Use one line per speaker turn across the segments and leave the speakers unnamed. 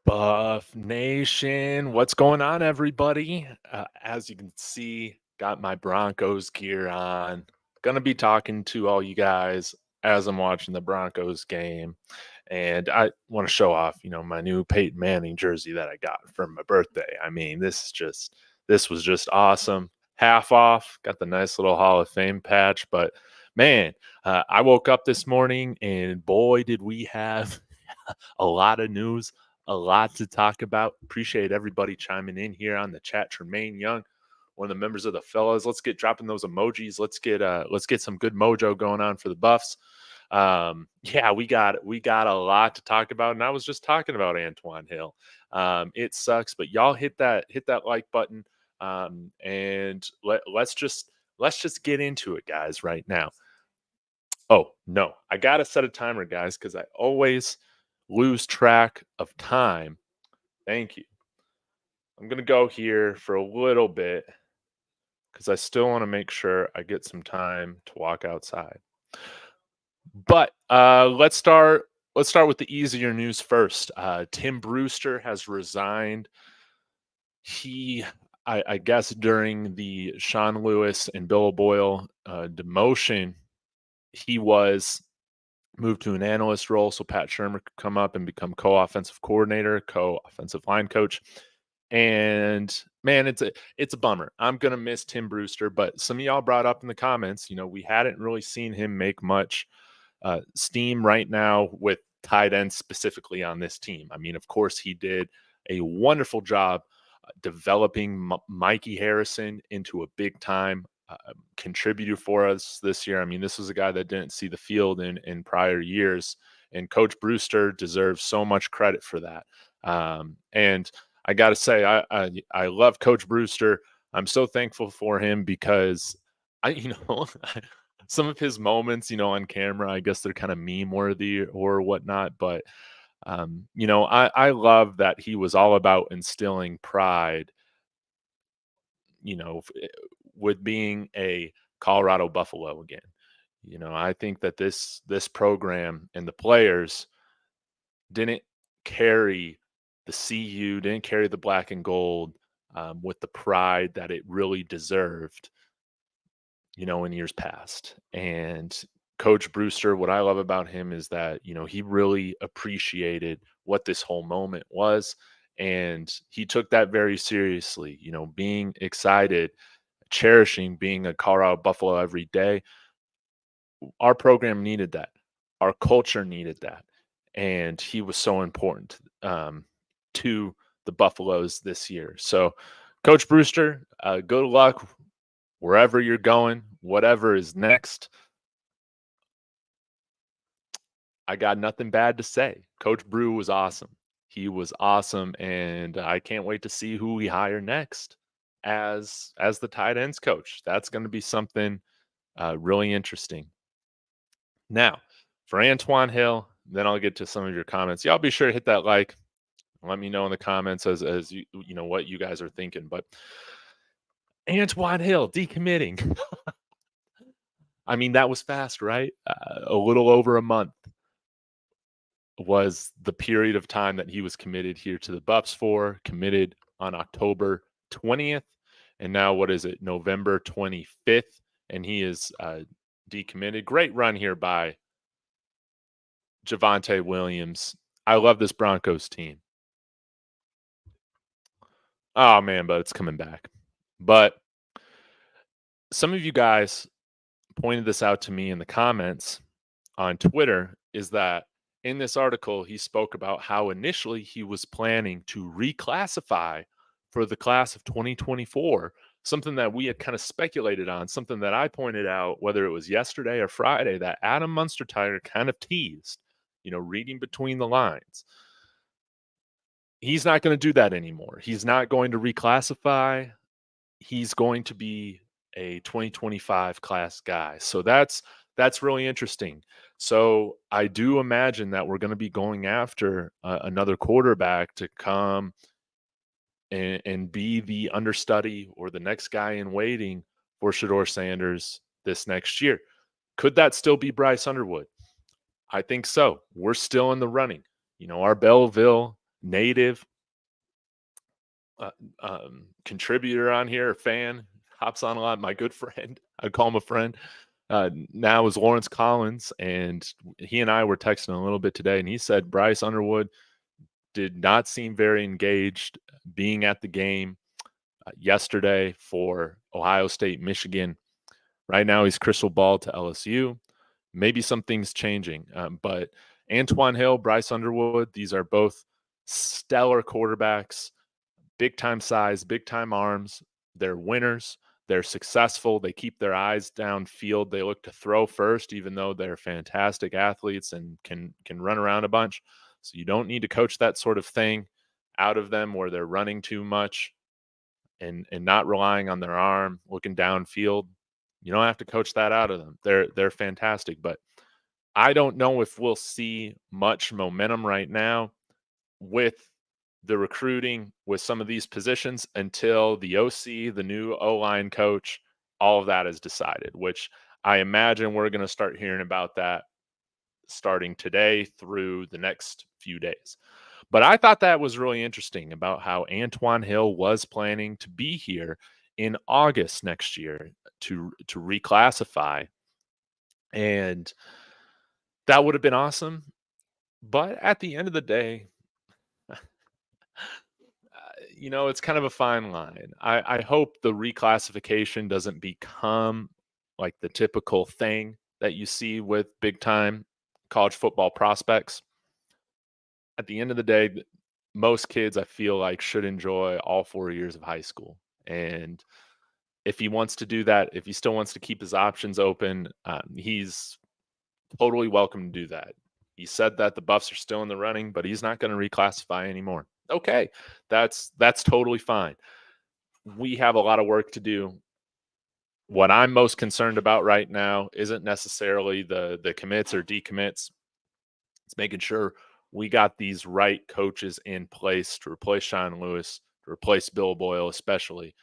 Buff Nation, what's going on, everybody? As you can see, got my Broncos gear on. Gonna be talking to all you guys as I'm watching the Broncos game, and I want to show off, my new Peyton Manning jersey that I got for my birthday. I mean, this was just awesome. Half off, got the nice little Hall of Fame patch, but man, I woke up this morning and boy, did we have a lot of news, a lot to talk about. Appreciate everybody chiming in here on the chat. Tremaine Young, one of the members of the fellas. Let's get dropping those emojis. Let's get some good mojo going on for the Buffs. Yeah, we got a lot to talk about, and I was just talking about Antoine Hill. It sucks, but y'all hit that like button, and let's just get into it, guys, right now. Oh no, I gotta set a timer, guys, because I always lose track of time. Thank you. I'm going to go here for a little bit because I still want to make sure I get some time to walk outside. But let's start with the easier news first. Tim Brewster has resigned. I guess during the Sean Lewis and Bill Boyle demotion, he was moved to an analyst role so Pat Shermer could come up and become co-offensive coordinator, co-offensive line coach. And man, it's a bummer. I'm gonna miss Tim Brewster, but some of y'all brought up in the comments, we hadn't really seen him make much steam right now with tight ends specifically on this team. I mean, of course, he did a wonderful job developing Mikey Harrison into a big time contributor for us this year. I mean, this was a guy that didn't see the field in prior years, and Coach Brewster deserves so much credit for that. And I got to say, I love Coach Brewster. I'm so thankful for him because some of his moments, on camera, I guess they're kind of meme worthy or whatnot, but I love that he was all about instilling pride, with being a Colorado Buffalo again. I think that this program and the players didn't carry the CU, didn't carry the black and gold with the pride that it really deserved, in years past. And Coach Brewster, what I love about him is that, he really appreciated what this whole moment was. And he took that very seriously, being excited, cherishing being a Colorado Buffalo every day. Our program needed that. Our culture needed that. And he was so important to the Buffaloes this year. So, Coach Brewster, good luck wherever you're going, whatever is next. I got nothing bad to say. Coach Brew was awesome. He was awesome, and I can't wait to see who we hire next as the tight ends coach. That's going to be something really interesting. Now, for Antoine Hill, then I'll get to some of your comments. Y'all be sure to hit that like. Let me know in the comments as you what you guys are thinking. But Antoine Hill decommitting. I mean, that was fast, right? A little over a month was the period of time that he was committed here to the Buffs for, committed on October 20th. And now what is it, November 25th? And he is decommitted. Great run here by Javonte Williams. I love this Broncos team. Oh, man, but it's coming back. But some of you guys pointed this out to me in the comments on Twitter, is that in this article, he spoke about how initially he was planning to reclassify for the class of 2024, something that we had kind of speculated on, something that I pointed out, whether it was yesterday or Friday, that Adam Munsterteiger kind of teased, reading between the lines. He's not going to do that anymore. He's not going to reclassify. He's going to be a 2025 class guy. So that's really interesting. So I do imagine that we're going to be going after another quarterback to come and be the understudy or the next guy in waiting for Shedeur Sanders this next year. Could that still be Bryce Underwood? I think so. We're still in the running. Our Belleville native contributor on here, a fan, hops on a lot. My good friend, I call him a friend. Now is Lawrence Collins, and he and I were texting a little bit today, and he said Bryce Underwood did not seem very engaged being at the game yesterday for Ohio State, Michigan. Right now, he's crystal ball to LSU. Maybe something's changing, but Antoine Hill, Bryce Underwood, these are both stellar quarterbacks, big time size, big time arms. They're winners. They're successful. They keep their eyes downfield. They look to throw first, even though they're fantastic athletes and can run around a bunch. So you don't need to coach that sort of thing out of them where they're running too much and not relying on their arm, looking downfield. You don't have to coach that out of them. They're fantastic, but I don't know if we'll see much momentum right now with the recruiting with some of these positions until the OC, the new O-line coach, all of that is decided, which I imagine we're going to start hearing about that starting today through the next few days. But I thought that was really interesting about how Antoine Hill was planning to be here in August next year to reclassify. And that would have been awesome. But at the end of the day, it's kind of a fine line. I hope the reclassification doesn't become like the typical thing that you see with big time college football prospects. At the end of the day, most kids I feel like should enjoy all 4 years of high school. And if he wants to do that, if he still wants to keep his options open, he's totally welcome to do that. He said that the Buffs are still in the running, but he's not going to reclassify anymore. Okay, that's totally fine. We have a lot of work to do. What I'm most concerned about right now isn't necessarily the commits or decommits. It's making sure we got these right coaches in place to replace Sean Lewis, to replace Bill Boyle, especially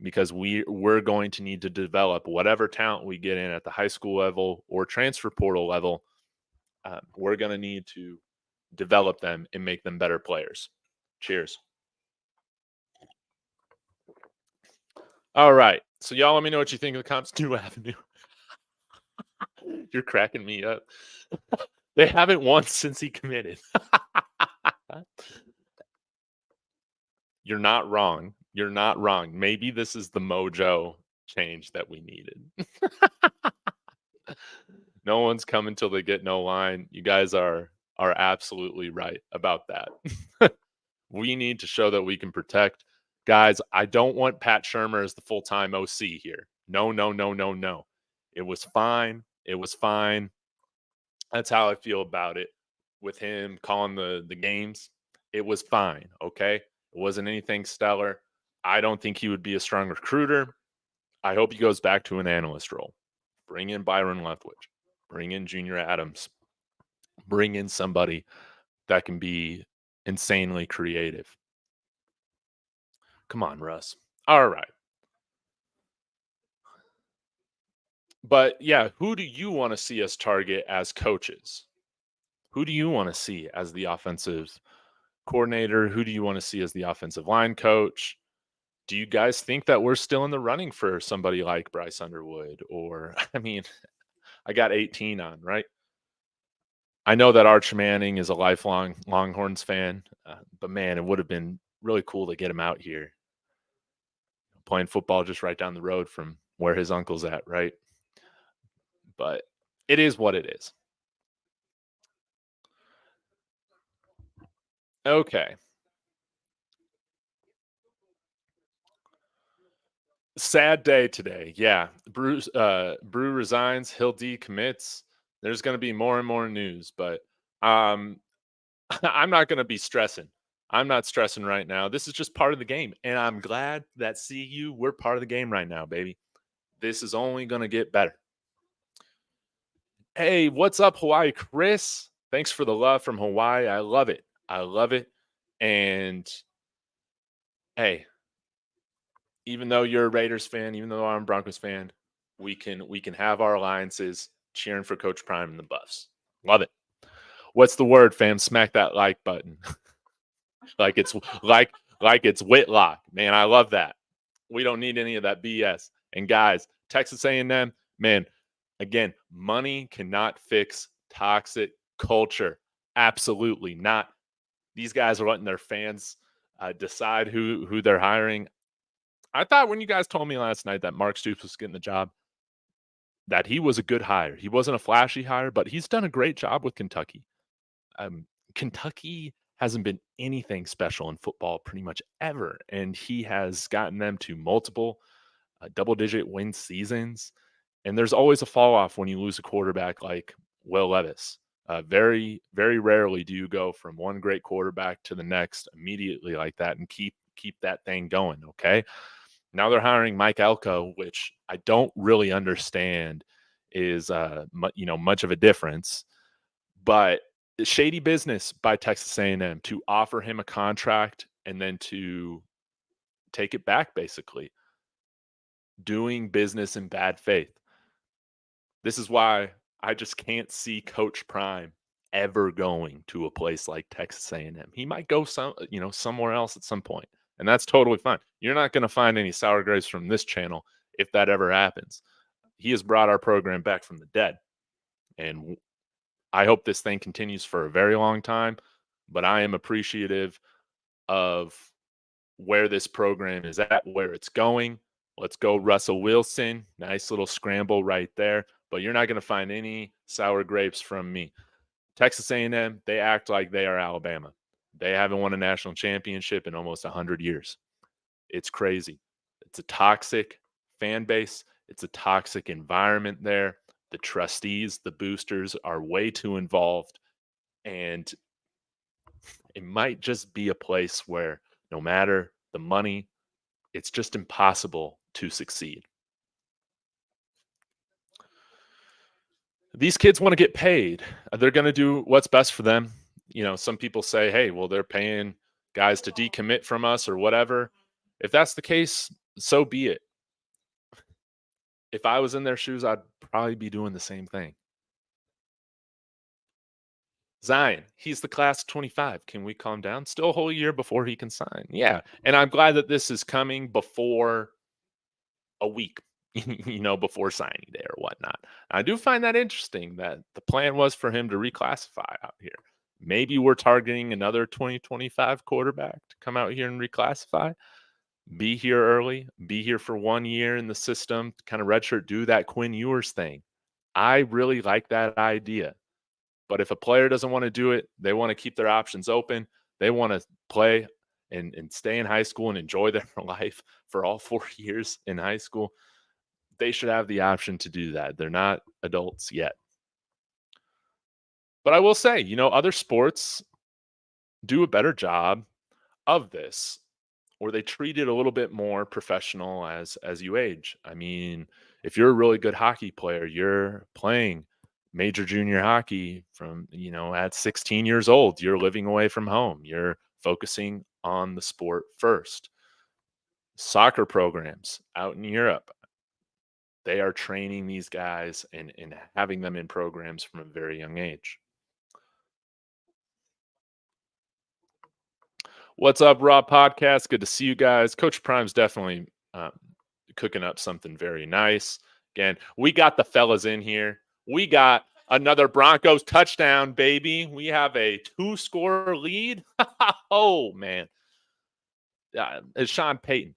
because we're going to need to develop whatever talent we get in at the high school level or transfer portal level. We're going to need to develop them and make them better players. Cheers. All right. So y'all let me know what you think of the Comps New Avenue. You're cracking me up. They haven't won since he committed. You're not wrong. You're not wrong. Maybe this is the mojo change that we needed. No one's coming till they get no line. You guys are absolutely right about that. We need to show that we can protect. Guys, I don't want Pat Shurmur as the full-time OC here. No, no, no, no, no. It was fine. It was fine. That's how I feel about it with him calling the games. It was fine, okay? It wasn't anything stellar. I don't think he would be a strong recruiter. I hope he goes back to an analyst role. Bring in Byron Leftwich. Bring in Junior Adams. Bring in somebody that can be insanely creative. Come on, Russ. All right. But yeah, who do you want to see us target as coaches? Who do you want to see as the offensive coordinator? Who do you want to see as the offensive line coach? Do you guys think that we're still in the running for somebody like Bryce Underwood? Or, I mean, I got 18 on, right? I know that Arch Manning is a lifelong Longhorns fan, but man, it would have been really cool to get him out here playing football just right down the road from where his uncle's at, right? But it is what it is. Okay. Sad day today. Yeah. Brew resigns, Hill decommits. There's going to be more and more news, but um I'm not going to be stressing. I'm not stressing right now. This is just part of the game, and I'm glad that CU we're part of the game right now, baby. This is only going to get better. Hey, what's up, Hawaii, Chris? Thanks for the love from Hawaii. I love it. I love it. And hey, even though you're a Raiders fan, even though I'm a Broncos fan, we can have our alliances cheering for Coach Prime and the Buffs. Love it. What's the word, fam? Smack that like button. like it's Whitlock. Man, I love that. We don't need any of that BS. And guys, Texas A&M, man, again, money cannot fix toxic culture. Absolutely not. These guys are letting their fans decide who they're hiring. I thought when you guys told me last night that Mark Stoops was getting the job, that he was a good hire. He wasn't a flashy hire, but he's done a great job with Kentucky. Um, Kentucky hasn't been anything special in football pretty much ever, and he has gotten them to multiple double-digit win seasons. And there's always a fall off when you lose a quarterback like Will Levis. Very, very rarely do you go from one great quarterback to the next immediately like that and keep that thing going. Okay. Now they're hiring Mike Elko, which I don't really understand is much of a difference, but shady business by Texas A&M to offer him a contract and then to take it back, basically doing business in bad faith. This is why I just can't see Coach Prime ever going to a place like Texas A&M. He might go somewhere else at some point, and that's totally fine. You're not going to find any sour grapes from this channel if that ever happens. He has brought our program back from the dead, and I hope this thing continues for a very long time, but I am appreciative of where this program is at, where it's going. Let's go Russell Wilson. Nice little scramble right there. But you're not going to find any sour grapes from me. Texas A&M, they act like they are Alabama. They haven't won a national championship in almost 100 years. It's crazy. It's a toxic fan base. It's a toxic environment there. The trustees, the boosters are way too involved. And it might just be a place where no matter the money, it's just impossible to succeed. These kids want to get paid. They're going to do what's best for them. Some people say, hey, well, they're paying guys to decommit from us or whatever. If that's the case, so be it. If I was in their shoes, I'd probably be doing the same thing. Zion, he's the class of 25. Can we calm down? Still a whole year before he can sign. Yeah. And I'm glad that this is coming before a week, before signing day or whatnot. I do find that interesting that the plan was for him to reclassify out here. Maybe we're targeting another 2025 quarterback to come out here and reclassify, be here early, be here for 1 year in the system, kind of redshirt, do that Quinn Ewers thing. I really like that idea. But if a player doesn't want to do it, they want to keep their options open. They want to play and stay in high school and enjoy their life for all 4 years in high school. They should have the option to do that. They're not adults yet. But I will say, other sports do a better job of this, or they treat it a little bit more professional as you age. I mean, if you're a really good hockey player, you're playing major junior hockey from, at 16 years old, you're living away from home. You're focusing on the sport first. Soccer programs out in Europe, they are training these guys and having them in programs from a very young age. What's up, Raw Podcast? Good to see you guys. Coach Prime's definitely cooking up something very nice. Again, we got the fellas in here. We got another Broncos touchdown, baby. We have a 2-score lead. Oh, man. It's Sean Payton.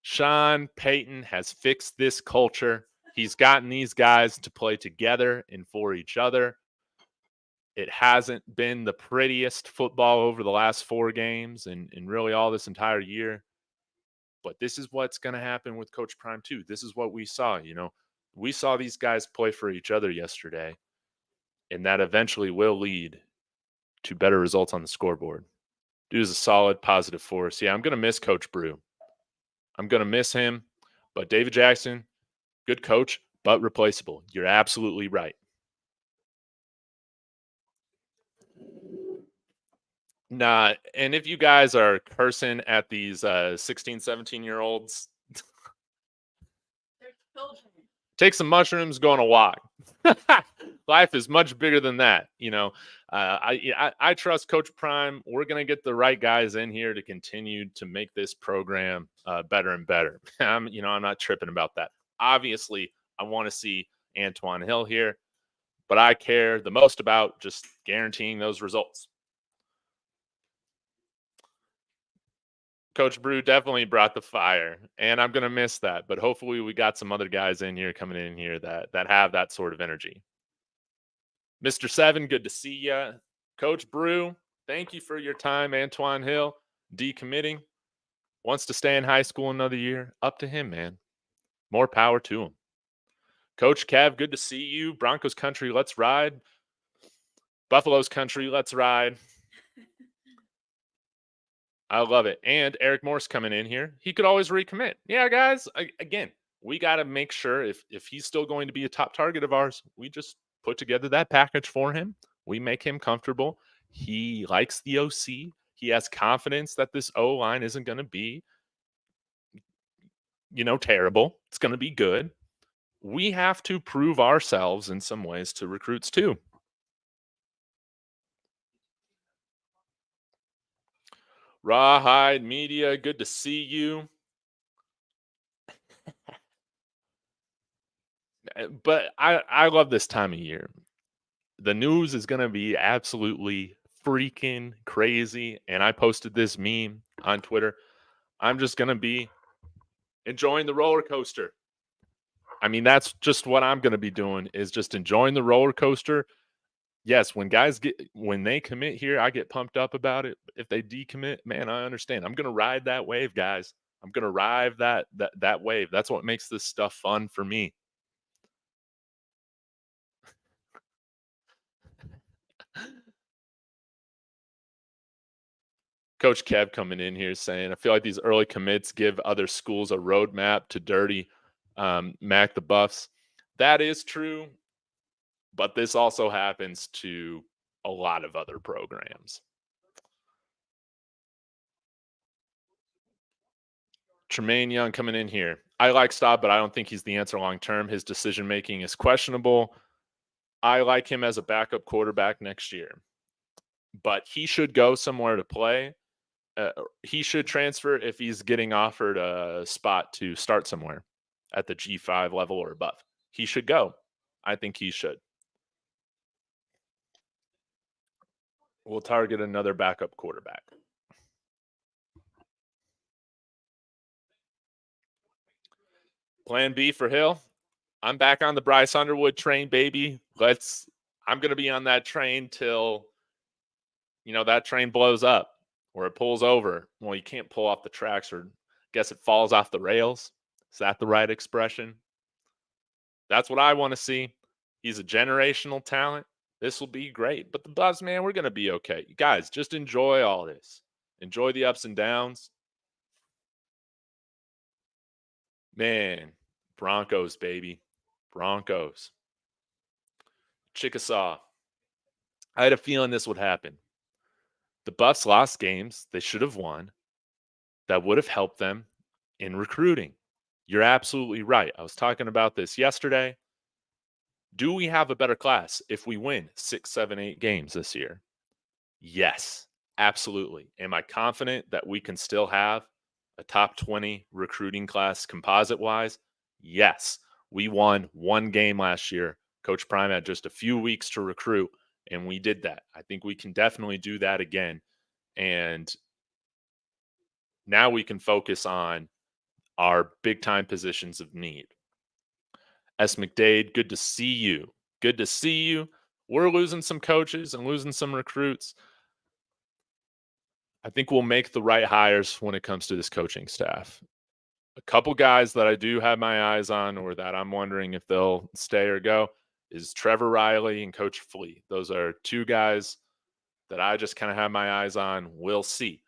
Sean Payton has fixed this culture. He's gotten these guys to play together and for each other. It hasn't been the prettiest football over the last 4 games and really all this entire year. But this is what's going to happen with Coach Prime, too. This is what we saw. We saw these guys play for each other yesterday, and that eventually will lead to better results on the scoreboard. Dude is a solid, positive force. Yeah, I'm going to miss Coach Brew. I'm going to miss him. But David Jackson, good coach, but replaceable. You're absolutely right. Nah, and if you guys are cursing at these 16, 17-year-olds, take some mushrooms, go on a walk. Life is much bigger than that. I trust Coach Prime. We're gonna get the right guys in here to continue to make this program better and better. I'm not tripping about that. Obviously, I want to see Antoine Hill here, but I care the most about just guaranteeing those results. Coach Brew definitely brought the fire, and I'm gonna miss that. But hopefully, we got some other guys in here coming in here that have that sort of energy. Mr. Seven, good to see you. Coach Brew, thank you for your time. Antoine Hill, decommitting, wants to stay in high school another year. Up to him, man. More power to him. Coach Kev, good to see you. Broncos country, let's ride. Buffalo's country, let's ride. I love it. And Eric Morse coming in here. He could always recommit. Yeah, guys, again, we got to make sure if he's still going to be a top target of ours, we just put together that package for him. We make him comfortable. He likes the OC. He has confidence that this O line isn't going to be, terrible. It's going to be good. We have to prove ourselves in some ways to recruits too. Rawhide Media, good to see you. But I love this time of year. The news is going to be absolutely freaking crazy. And I posted this meme on Twitter. I'm just going to be enjoying the roller coaster. I mean, that's just what I'm going to be doing is just enjoying the roller coaster. Yes, when they commit here, I get pumped up about it. If they decommit, man, I understand. I'm going to ride that wave, guys. I'm going to ride that wave. That's what makes this stuff fun for me. Coach Kev coming in here saying, I feel like these early commits give other schools a roadmap to dirty Mac the Buffs. That is true, but this also happens to a lot of other programs. Tremaine Young coming in here. I like Staub, but I don't think he's the answer long term. His decision making is questionable. I like him as a backup quarterback next year, but he should go somewhere to play. He should transfer if he's getting offered a spot to start somewhere at the G5 level or above. He should go. I think he should. We'll target another backup quarterback. Plan B for Hill. I'm back on the Bryce Underwood train, baby. I'm going to be on that train till, that train blows up or it pulls over. Well, you can't pull off the tracks, or guess it falls off the rails. Is that the right expression? That's what I want to see. He's a generational talent. This will be great. But the Buffs, man, we're going to be okay. You guys, just enjoy all this. Enjoy the ups and downs. Man, Broncos, baby. Broncos. Chickasaw. I had a feeling this would happen. The Buffs lost games they should have won that would have helped them in recruiting. You're absolutely right. I was talking about this yesterday. Do we have a better class if we win 6, 7, 8 games this year? Yes, absolutely. Am I confident that we can still have a top 20 recruiting class composite wise? Yes. We won one game last year. Coach Prime had just a few weeks to recruit, and we did that. I think we can definitely do that again. And now we can focus on our big time positions of need. S. McDade, good to see you. Good to see you. We're losing some coaches and losing some recruits. I think we'll make the right hires when it comes to this coaching staff. A couple guys that I do have my eyes on, or that I'm wondering if they'll stay or go, is Trevor Riley and Coach Flea. Those are two guys that I just kind of have my eyes on. We'll see.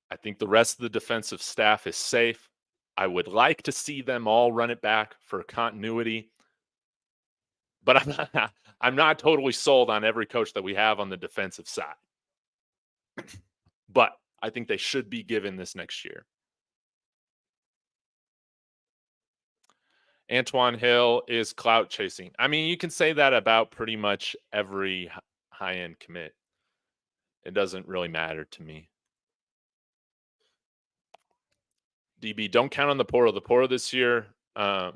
I think the rest of the defensive staff is safe. I would like to see them all run it back for continuity, but I'm not totally sold on every coach that we have on the defensive side. But I think they should be given this next year. Antoine Hill is clout chasing. I mean, you can say that about pretty much every high end commit. It doesn't really matter to me. DB, don't count on the portal. The portal this year, I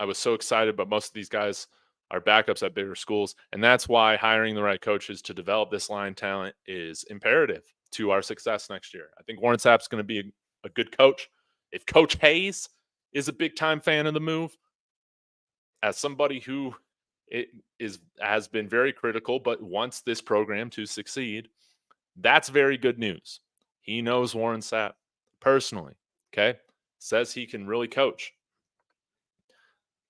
was so excited, but most of these guys are backups at bigger schools. And that's why hiring the right coaches to develop this line talent is imperative to our success next year. I think Warren Sapp's going to be a good coach. If Coach Hayes is a big time fan of the move, as somebody who has been very critical but wants this program to succeed, that's very good news. He knows Warren Sapp personally, okay? Says he can really coach.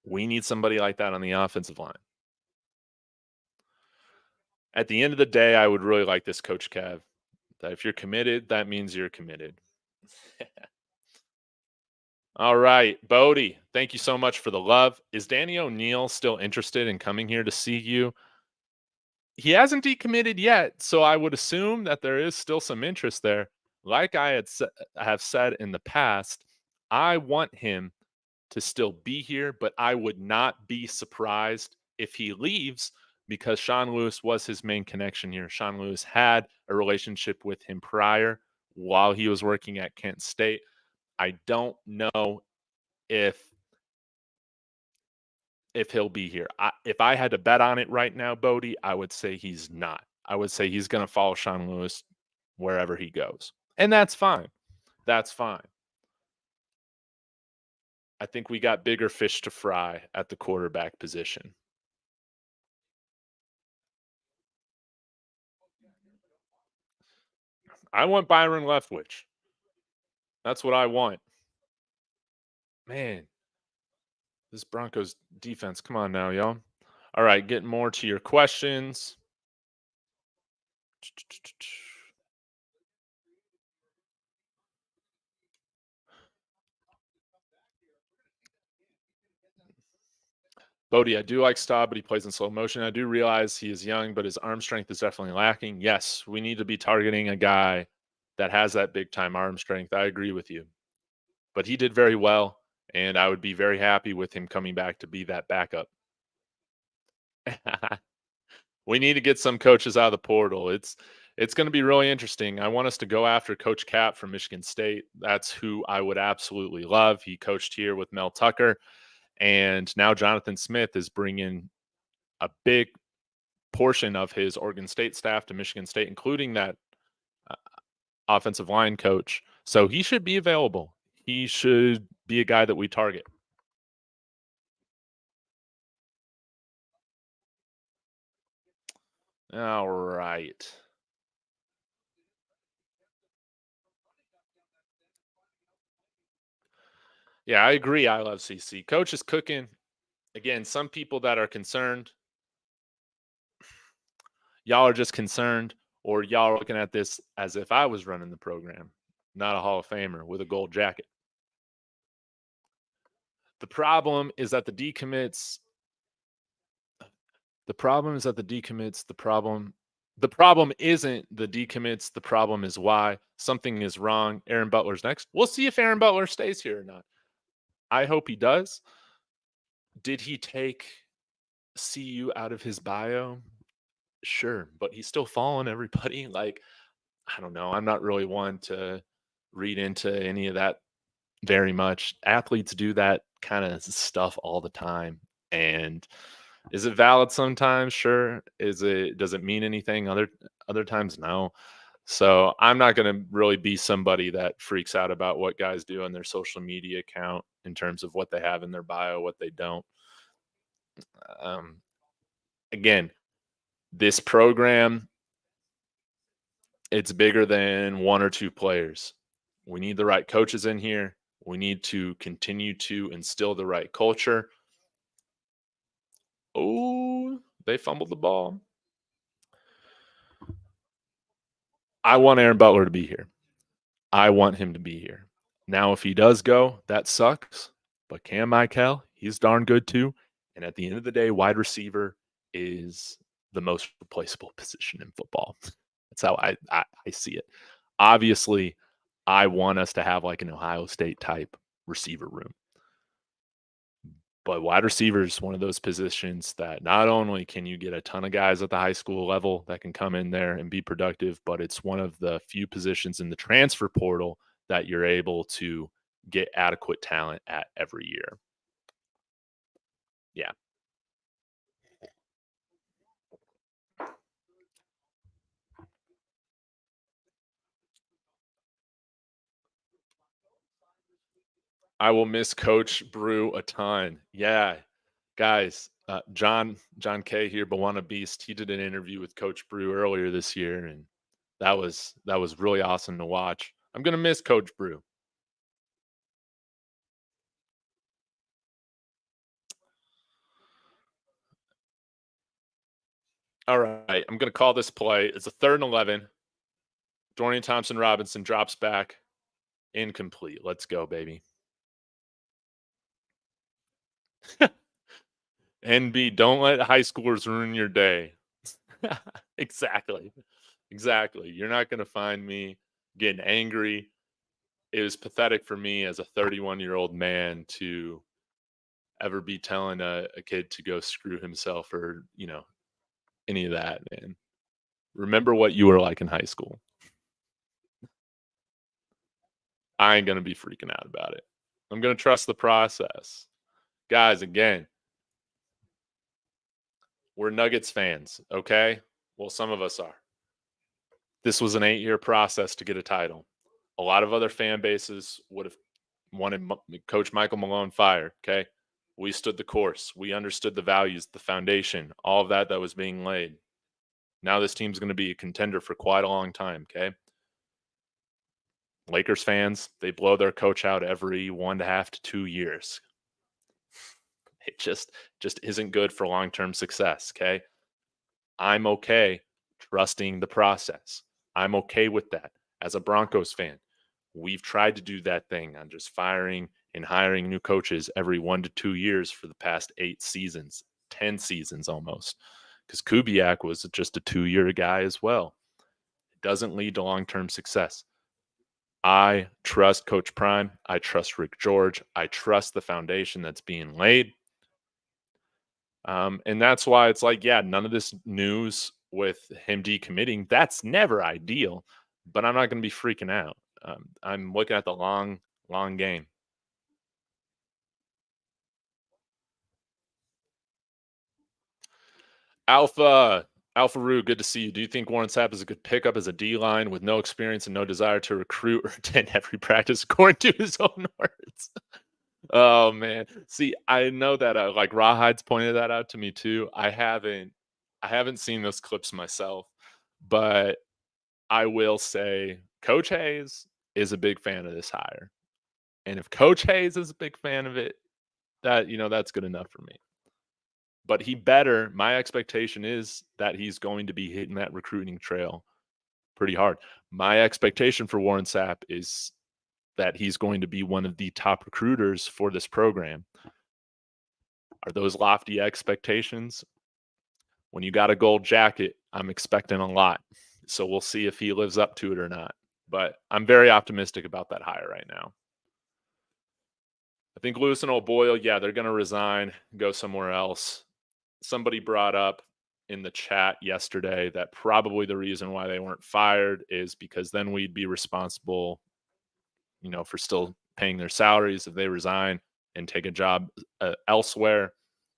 We need somebody like that on the offensive line. At the end of the day, I would really like this Coach Kev. That if you're committed, that means you're committed. All right, Bodie, thank you so much for the love. Is Danny O'Neill still interested in coming here to see you? He hasn't decommitted yet, so I would assume that there is still some interest there. Like I have said in the past, I want him to still be here, but I would not be surprised if he leaves because Sean Lewis was his main connection here. Sean Lewis had a relationship with him prior while he was working at Kent State. I don't know if he'll be here. If I had to bet on it right now, Bodie, I would say he's not. I would say he's going to follow Sean Lewis wherever he goes. And that's fine. That's fine. I think we got bigger fish to fry at the quarterback position. I want Byron Leftwich. That's what I want. Man, this Broncos defense. Come on now, y'all. All right, getting more to your questions. Bodie, I do like Staub, but he plays in slow motion. I do realize he is young, but his arm strength is definitely lacking. Yes, we need to be targeting a guy that has that big time arm strength. I agree with you. But he did very well, and I would be very happy with him coming back to be that backup. We need to get some coaches out of the portal. It's going to be really interesting. I want us to go after Coach Cap from Michigan State. That's who I would absolutely love. He coached here with Mel Tucker. And now Jonathan Smith is bringing a big portion of his Oregon State staff to Michigan State, including that offensive line coach. So he should be available. He should be a guy that we target. All right. Yeah, I agree. I love CC. Coach is cooking. Again, some people that are concerned, y'all are just concerned, or y'all are looking at this as if I was running the program, not a Hall of Famer with a gold jacket. The problem is that the decommits. The problem is that the decommits. The problem isn't the decommits. The problem is why something is wrong. Aaron Butler's next. We'll see if Aaron Butler stays here or not. I hope he does. Did he take CU out of his bio? Sure, but he's still following everybody. Like, I don't know. I'm not really one to read into any of that very much. Athletes do that kind of stuff all the time. And is it valid sometimes? Sure. Does it mean anything? Other times, no. So I'm not going to really be somebody that freaks out about what guys do on their social media account in terms of what they have in their bio, what they don't. Again, this program, it's bigger than one or two players. We need the right coaches in here. We need to continue to instill the right culture. Oh, they fumbled the ball. I want Aaron Butler to be here. I want him to be here. Now, if he does go, that sucks. But Cam Michael, he's darn good too. And at the end of the day, wide receiver is the most replaceable position in football. That's how I see it. Obviously, I want us to have like an Ohio State type receiver room. But wide receiver is one of those positions that not only can you get a ton of guys at the high school level that can come in there and be productive, but it's one of the few positions in the transfer portal that you're able to get adequate talent at every year. Yeah. I will miss Coach Brew a ton. Yeah, guys, John K here, Bawana Beast. He did an interview with Coach Brew earlier this year, and that was really awesome to watch. I'm gonna miss Coach Brew. All right, I'm gonna call this play. It's a 3rd and 11. Dorian Thompson Robinson drops back, incomplete. Let's go, baby. NB, don't let high schoolers ruin your day. Exactly. Exactly. You're not going to find me getting angry. It was pathetic for me as a 31-year-old man to ever be telling a kid to go screw himself or, any of that, man. Remember what you were like in high school. I ain't going to be freaking out about it. I'm going to trust the process. Guys, again, we're Nuggets fans, okay? Well, some of us are. This was an 8-year process to get a title. A lot of other fan bases would have wanted Coach Michael Malone fired, okay? We stood the course. We understood the values, the foundation, all of that was being laid. Now this team's going to be a contender for quite a long time, okay? Lakers fans, they blow their coach out every 1.5 to 2 years. It just isn't good for long-term success, okay? I'm okay trusting the process. I'm okay with that. As a Broncos fan, we've tried to do that thing on just firing and hiring new coaches every 1 to 2 years for the past 8 seasons, 10 seasons almost. Because Kubiak was just a 2-year guy as well. It doesn't lead to long-term success. I trust Coach Prime. I trust Rick George. I trust the foundation that's being laid. And that's why it's like, yeah, none of this news with him decommitting, that's never ideal, but I'm not going to be freaking out. I'm looking at the long game. Alpha Roo, good to see you. Do you think Warren Sapp is a good pickup as a D line with no experience and no desire to recruit or attend every practice, according to his own words? Oh man, see, I know that like Rawhide's pointed that out to me too. I haven't seen those clips myself, but I will say Coach Hayes is a big fan of this hire. And if Coach Hayes is a big fan of it, that's good enough for me. But my expectation is that he's going to be hitting that recruiting trail pretty hard. My expectation for Warren Sapp is that he's going to be one of the top recruiters for this program. Are those lofty expectations? When you got a gold jacket, I'm expecting a lot. So we'll see if he lives up to it or not. But I'm very optimistic about that hire right now. I think Lewis and O'Boyle, yeah, they're going to resign, go somewhere else. Somebody brought up in the chat yesterday that probably the reason why they weren't fired is because then we'd be responsible, for still paying their salaries if they resign and take a job elsewhere.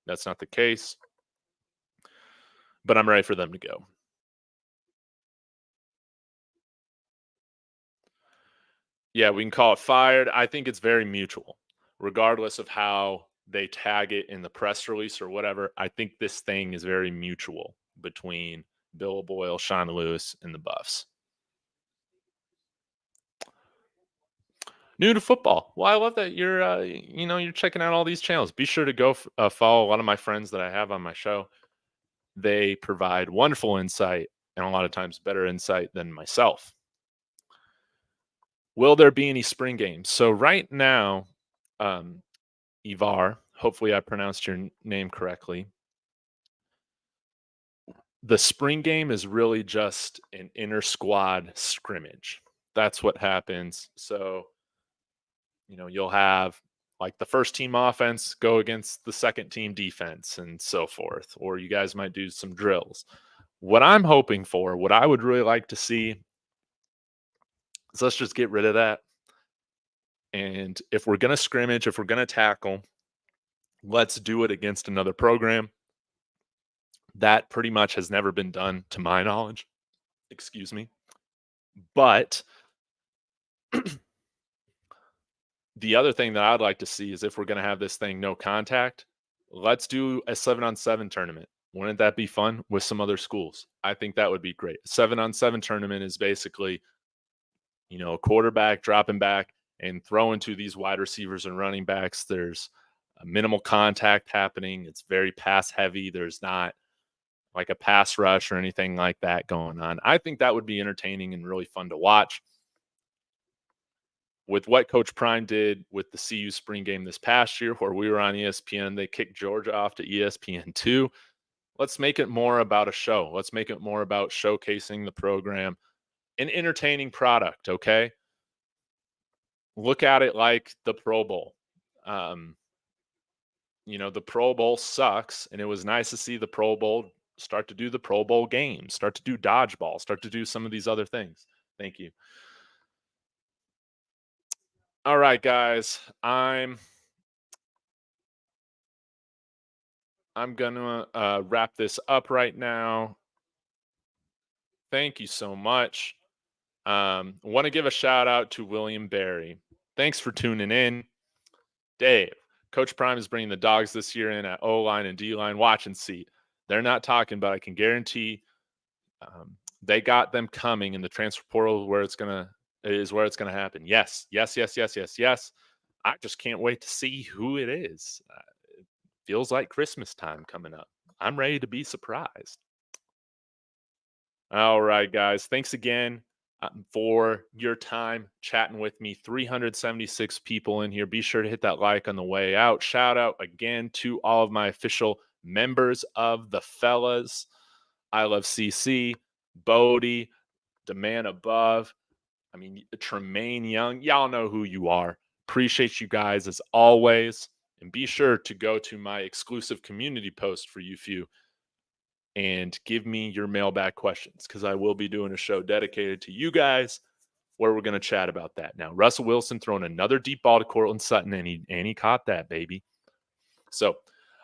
That's not the case. But I'm ready for them to go. Yeah, we can call it fired. I think it's very mutual, regardless of how they tag it in the press release or whatever. I think this thing is very mutual between Bill Boyle, Sean Lewis, and the Buffs. New to football. Well, I love that you're checking out all these channels. Be sure to go follow a lot of my friends that I have on my show. They provide wonderful insight and a lot of times better insight than myself. Will there be any spring games? So right now, Ivar, hopefully I pronounced your name correctly. The spring game is really just an inter squad scrimmage. That's what happens. So, you'll have like the first team offense go against the second team defense and so forth. Or you guys might do some drills. What I'm hoping for, what I would really like to see is let's just get rid of that. And if we're going to scrimmage, if we're going to tackle, let's do it against another program. That pretty much has never been done to my knowledge. Excuse me. But the other thing that I'd like to see is if we're going to have this thing no contact, let's do a 7-on-7 tournament. Wouldn't that be fun with some other schools? I think that would be great. 7-on-7 tournament is basically, a quarterback dropping back and throwing to these wide receivers and running backs. There's a minimal contact happening. It's very pass heavy. There's not like a pass rush or anything like that going on. I think that would be entertaining and really fun to watch. With what Coach Prime did with the CU spring game this past year, where we were on ESPN, they kicked Georgia off to ESPN2. Let's make it more about a show. Let's make it more about showcasing the program, an entertaining product, okay? Look at it like the Pro Bowl. The Pro Bowl sucks, and it was nice to see the Pro Bowl start to do the Pro Bowl games, start to do dodgeball, start to do some of these other things. Thank you. All right, guys. I'm gonna wrap this up right now. Thank you so much. Want to give a shout out to William Barry. Thanks for tuning in. Dave, Coach Prime is bringing the dogs this year in at O-line and D-line. Watch and see. They're not talking, but I can guarantee they got them coming in the transfer portal where it's gonna happen. Yes. I just can't wait to see who it is. It feels like Christmas time coming up. I'm ready to be surprised. All right, guys. Thanks again for your time chatting with me. 376 people in here. Be sure to hit that like on the way out. Shout out again to all of my official members of the Fellas. I Love CC, Bodie, the man above. Tremaine Young. Y'all know who you are. Appreciate you guys as always. And be sure to go to my exclusive community post for you few and give me your mailbag questions, because I will be doing a show dedicated to you guys where we're going to chat about that. Now, Russell Wilson throwing another deep ball to Cortland Sutton, and he caught that, baby. So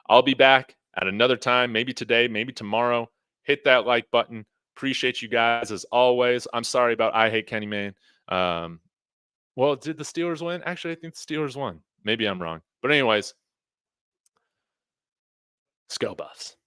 I'll be back at another time, maybe today, maybe tomorrow. Hit that like button. Appreciate you guys as always. I'm sorry about I Hate Kenny Man. Well, did the Steelers win? Actually, I think the Steelers won. Maybe I'm wrong. But anyways, Skull Buffs.